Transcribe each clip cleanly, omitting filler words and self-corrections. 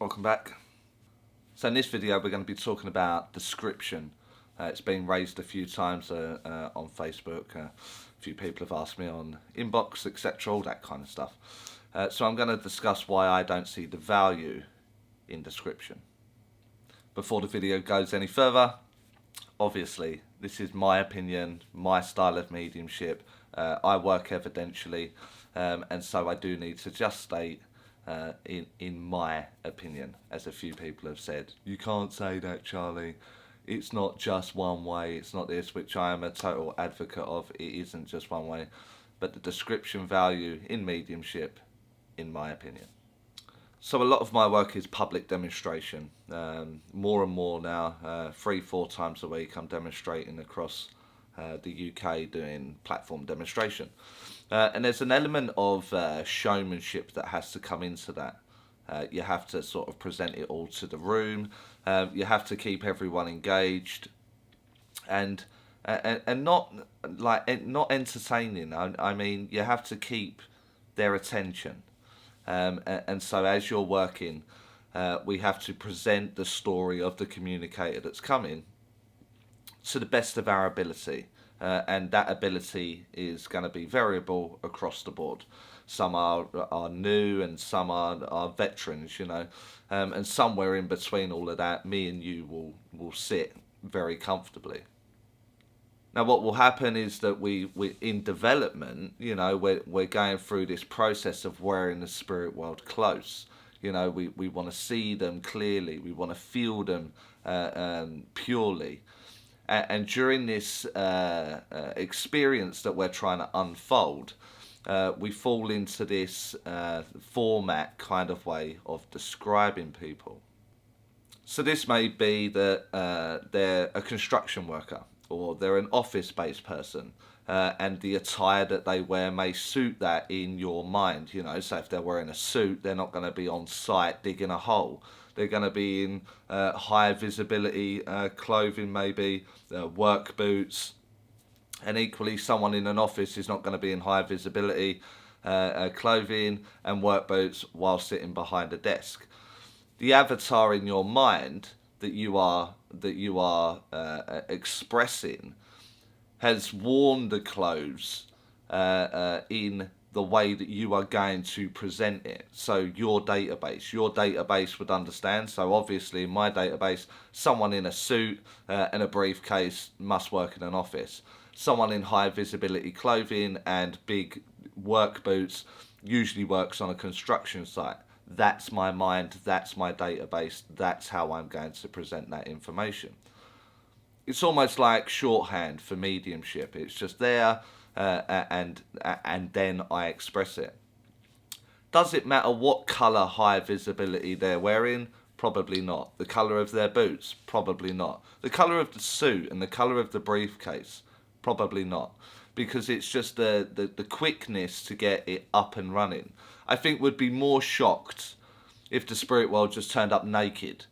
welcome back. So in this video we're going to be talking about description. It's been raised a few times on Facebook. A few people have asked me on inbox, etc., all that kind of stuff. So I'm going to discuss why I don't see the value in description. Before the video goes any further, obviously this is my opinion, my style of mediumship. I work evidentially, and so I do need to just state in my opinion, as a few people have said, you can't say that, Charlie. It's not just one way, it's not this, which I am a total advocate of. It isn't just one way, but the description value in mediumship, in my opinion. So a lot of my work is public demonstration. More and more now, 3-4 times a week I'm demonstrating across the UK doing platform demonstration. And there's an element of showmanship that has to come into that. You have to sort of present it all to the room. You have to keep everyone engaged, and not not entertaining. I mean, you have to keep their attention. And so as you're working, we have to present the story of the communicator that's coming to the best of our ability. And that ability is going to be variable across the board. Some are new and some are veterans, you know, and somewhere in between all of that, me and you will sit very comfortably. Now, what will happen is that we in development, you know, we're going through this process of wearing the spirit world close. You know, we want to see them clearly, we want to feel them purely. And during this experience that we're trying to unfold, we fall into this format kind of way of describing people. So this may be that they're a construction worker, or they're an office-based person, and the attire that they wear may suit that in your mind. You know, so if they're wearing a suit, they're not going to be on site digging a hole. They're going to be in high visibility clothing, maybe work boots. And equally, someone in an office is not going to be in high visibility clothing and work boots while sitting behind a desk. The avatar in your mind that you are expressing has worn the clothes in the way that you are going to present it. So your database would understand. So obviously in my database, someone in a suit and a briefcase must work in an office. Someone in high visibility clothing and big work boots usually works on a construction site. That's my mind, that's my database, that's how I'm going to present that information. It's almost like shorthand for mediumship. It's just there, and then I express it. Does it matter what colour high visibility they're wearing? Probably not. The colour of their boots? Probably not. The colour of the suit and the colour of the briefcase? Probably not. Because it's just the quickness to get it up and running. I think we'd be more shocked if the spirit world just turned up naked.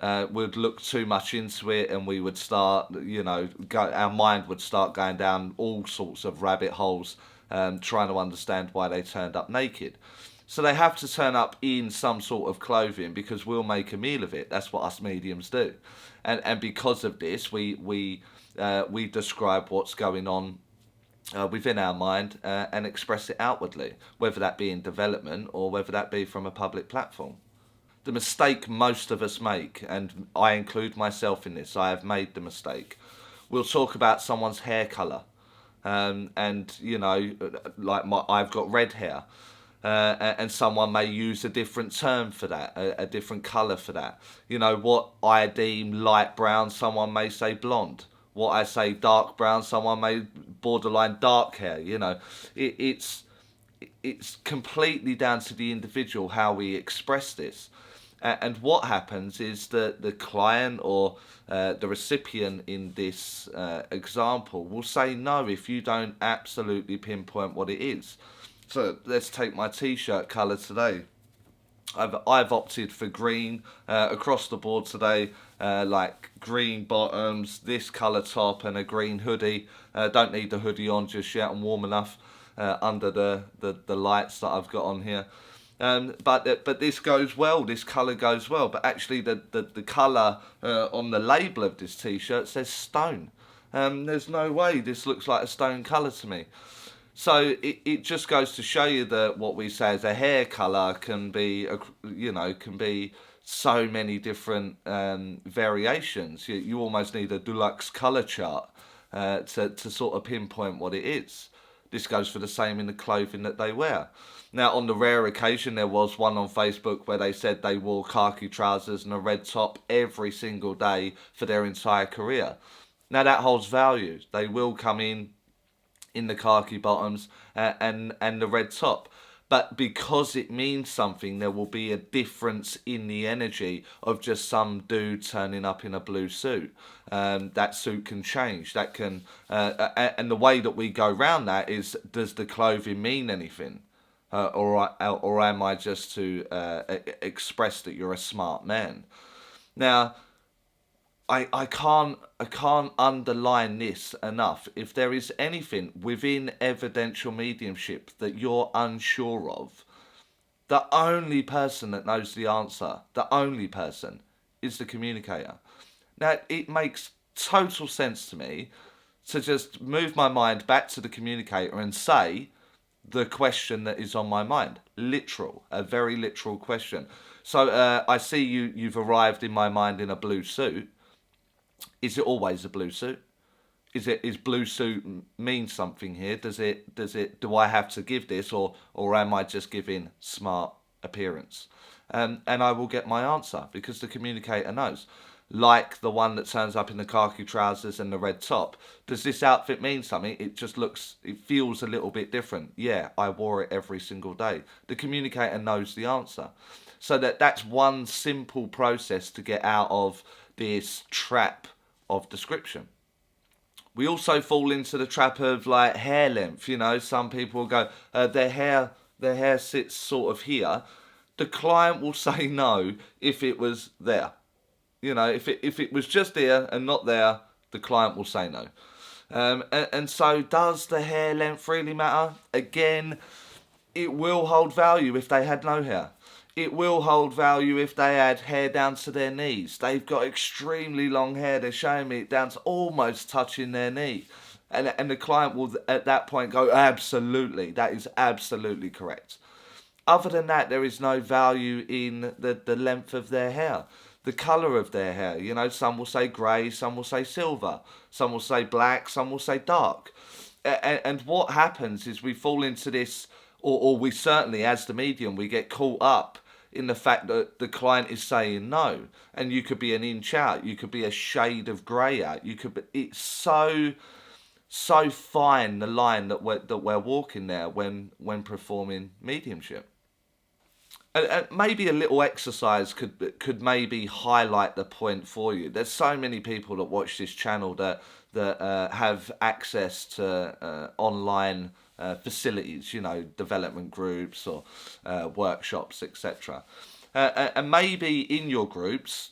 We'd look too much into it, and we would start, you know, our mind would start going down all sorts of rabbit holes, trying to understand why they turned up naked. So they have to turn up in some sort of clothing because we'll make a meal of it. That's what us mediums do, and because of this, we describe what's going on within our mind and express it outwardly, whether that be in development or whether that be from a public platform. The mistake most of us make, and I include myself in this, I have made the mistake. We'll talk about someone's hair colour, and you know, like I've got red hair, and someone may use a different term for that, a different colour for that. You know, what I deem light brown, someone may say blonde. What I say dark brown, someone may borderline dark hair. You know, it's completely down to the individual how we express this. And what happens is that the client or the recipient in this example will say no if you don't absolutely pinpoint what it is. So let's take my t-shirt colour today. I've opted for green across the board today, like green bottoms, this colour top and a green hoodie. Don't need the hoodie on just yet, I'm warm enough under the lights that I've got on here. But this goes well. This colour goes well. But actually, the colour on the label of this T-shirt says stone. There's no way this looks like a stone colour to me. So it just goes to show you that what we say as a hair colour can be, can be so many different variations. You almost need a deluxe colour chart to sort of pinpoint what it is. This goes for the same in the clothing that they wear. Now, on the rare occasion, there was one on Facebook where they said they wore khaki trousers and a red top every single day for their entire career. Now, that holds value. They will come in the khaki bottoms and the red top. But because it means something, there will be a difference in the energy of just some dude turning up in a blue suit. That suit can change. That can, and the way that we go around that is: does the clothing mean anything, or am I just to express that you're a smart man? Now, I can't underline this enough. If there is anything within evidential mediumship that you're unsure of, the only person that knows the answer, the only person, is the communicator. Now, it makes total sense to me to just move my mind back to the communicator and say the question that is on my mind. Literal, a very literal question. So I see you've arrived in my mind in a blue suit. Is it always a blue suit? Is blue suit mean something here? Do I have to give this, or am I just giving smart appearance? And I will get my answer because the communicator knows. Like the one that turns up in the khaki trousers and the red top. Does this outfit mean something? It feels a little bit different. Yeah, I wore it every single day. The communicator knows the answer. So that's one simple process to get out of this trap of description. We also fall into the trap of like hair length. Some people will go, their hair sits sort of here. The client will say no if it was there. If it was just here and not there, the client will say no. And so does the hair length really matter? Again, it will hold value if they had no hair. It will hold value if they had hair down to their knees. They've got extremely long hair. They're showing me it down to almost touching their knee. And the client will at that point go, absolutely, that is absolutely correct. Other than that, there is no value in the length of their hair. The colour of their hair. Some will say grey, some will say silver. Some will say black, some will say dark. And what happens is we fall into this, or we certainly, as the medium, we get caught up in the fact that the client is saying no, and you could be an inch out, you could be a shade of grey out, it's so fine, the line that we're walking there when performing mediumship. And maybe a little exercise could maybe highlight the point for you. There's so many people that watch this channel that have access to online facilities, development groups or workshops, etc. And maybe in your groups,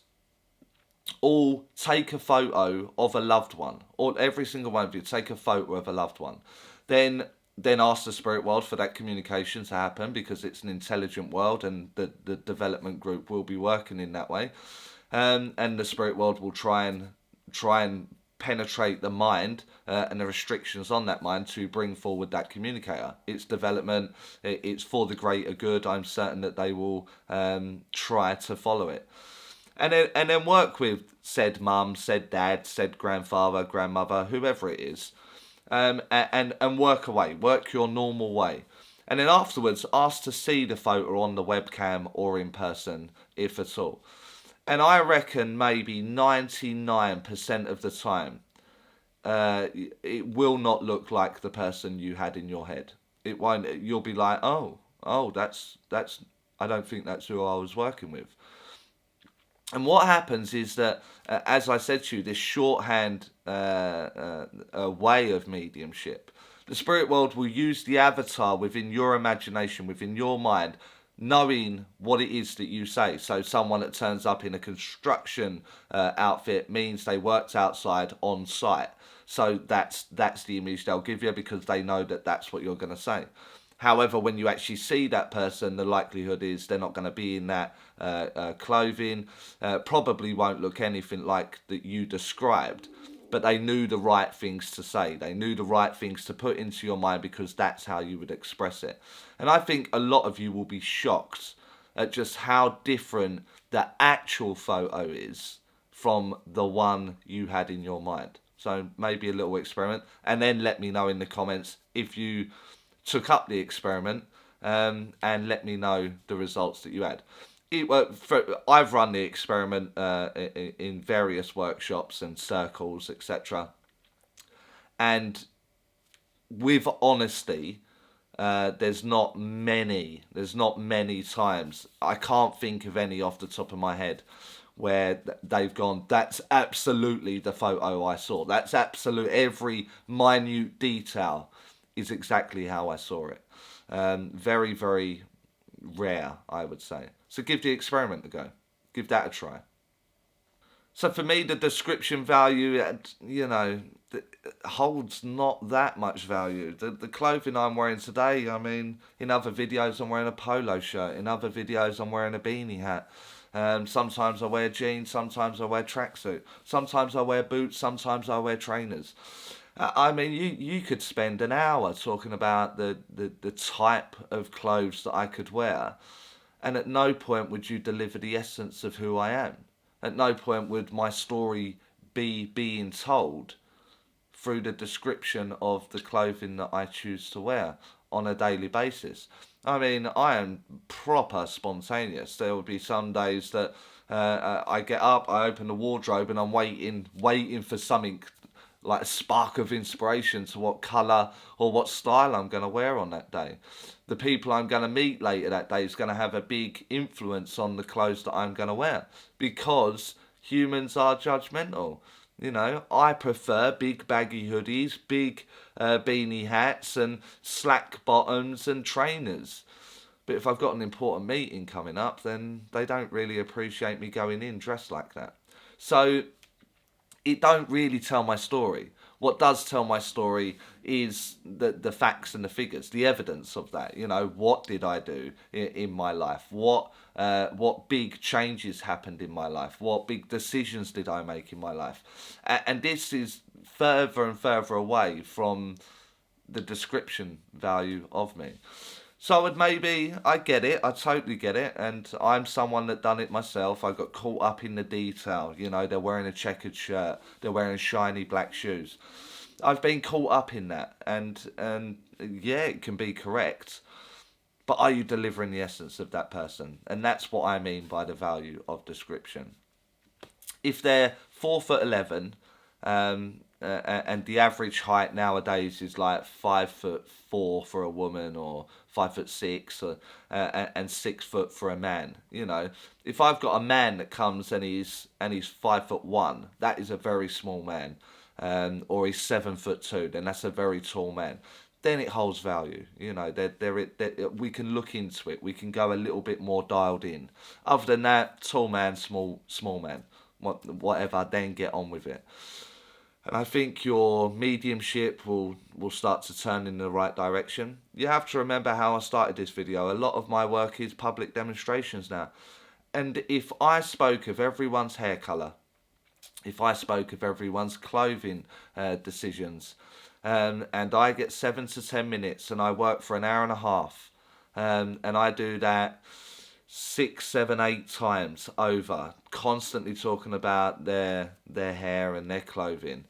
all take a photo of a loved one, or every single one of you take a photo of a loved one. Then ask the spirit world for that communication to happen, because it's an intelligent world and the development group will be working in that way. And the spirit world will try and penetrate the mind and the restrictions on that mind to bring forward that communicator. It's development, it's for the greater good. I'm certain that they will try to follow it. And then work with said mum, said dad, said grandfather, grandmother, whoever it is. And work away, work your normal way. And then afterwards, ask to see the photo on the webcam or in person, if at all. And I reckon maybe 99% of the time, it will not look like the person you had in your head. It won't. You'll be like, oh, that's. I don't think that's who I was working with. And what happens is that, as I said to you, this shorthand way of mediumship, the spirit world will use the avatar within your imagination, within your mind, knowing what it is that you say. So someone that turns up in a construction outfit means they worked outside on site. So that's the image they'll give you, because they know that that's what you're going to say. However, when you actually see that person, the likelihood is they're not going to be in that clothing. Probably won't look anything like that you described. But they knew the right things to say. They knew the right things to put into your mind because that's how you would express it. And I think a lot of you will be shocked at just how different the actual photo is from the one you had in your mind. So maybe a little experiment, and then let me know in the comments if you took up the experiment, and let me know the results that you had. I've run the experiment in various workshops and circles, etc. And with honesty, there's not many times, I can't think of any off the top of my head, where they've gone, that's absolutely the photo I saw. That's absolute, every minute detail is exactly how I saw it. Very, very rare, I would say. So give the experiment a go. Give that a try. So for me, the description value, holds not that much value. The clothing I'm wearing today, I mean, in other videos I'm wearing a polo shirt. In other videos I'm wearing a beanie hat. Sometimes I wear jeans, sometimes I wear tracksuit. Sometimes I wear boots, sometimes I wear trainers. I mean, you could spend an hour talking about the type of clothes that I could wear, and at no point would you deliver the essence of who I am. At no point would my story be being told through the description of the clothing that I choose to wear on a daily basis. I mean, I am proper spontaneous. There will be some days that I get up, I open the wardrobe, and I'm waiting for something like a spark of inspiration to what colour or what style I'm going to wear on that day. The people I'm going to meet later that day is going to have a big influence on the clothes that I'm going to wear, because humans are judgmental. You know, I prefer big baggy hoodies, big beanie hats and slack bottoms and trainers. But if I've got an important meeting coming up, then they don't really appreciate me going in dressed like that. So it don't really tell my story. What does tell my story is the facts and the figures, the evidence of that. You know, what did I do in my life? What big changes happened in my life? What big decisions did I make in my life? And this is further and further away from the description value of me. So I get it, I totally get it, and I'm someone that done it myself. I got caught up in the detail, you know, they're wearing a checkered shirt, they're wearing shiny black shoes. I've been caught up in that, and yeah, it can be correct, but are you delivering the essence of that person? And that's what I mean by the value of description. If they're 4'11", and the average height nowadays is like 5'4" for a woman, or 5'6", and 6 foot for a man. You know, if I've got a man that comes and he's 5'1", that is a very small man, or he's 7'2", then that's a very tall man. Then it holds value. You know, we can look into it. We can go a little bit more dialed in. Other than that, tall man, small man, whatever. Then get on with it. And I think your mediumship will start to turn in the right direction. You have to remember how I started this video. A lot of my work is public demonstrations now. And if I spoke of everyone's hair colour, if I spoke of everyone's clothing decisions, and I get 7 to 10 minutes and I work for an hour and a half, and I do that 6, 7, 8 times over, constantly talking about their hair and their clothing,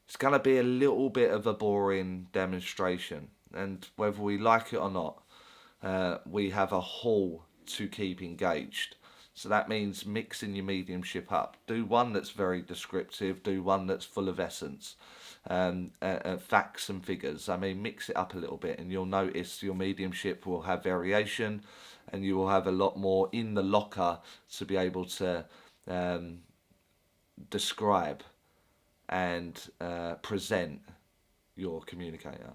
it's going to be a little bit of a boring demonstration. And whether we like it or not, we have a haul to keep engaged. So that means mixing your mediumship up. Do one that's very descriptive, do one that's full of essence, facts and figures. I mean, mix it up a little bit, and you'll notice your mediumship will have variation, and you will have a lot more in the locker to be able to describe and present your communicator.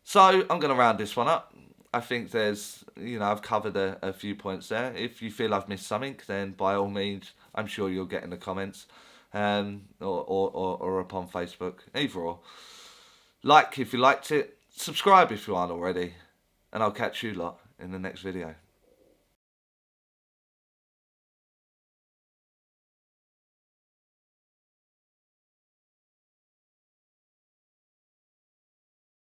So I'm going to round this one up. I think there's, I've covered a few points there. If you feel I've missed something, then by all means, I'm sure you'll get in the comments, or upon Facebook, either or. Like if you liked it, Subscribe if you aren't already, and I'll catch you lot in the next video.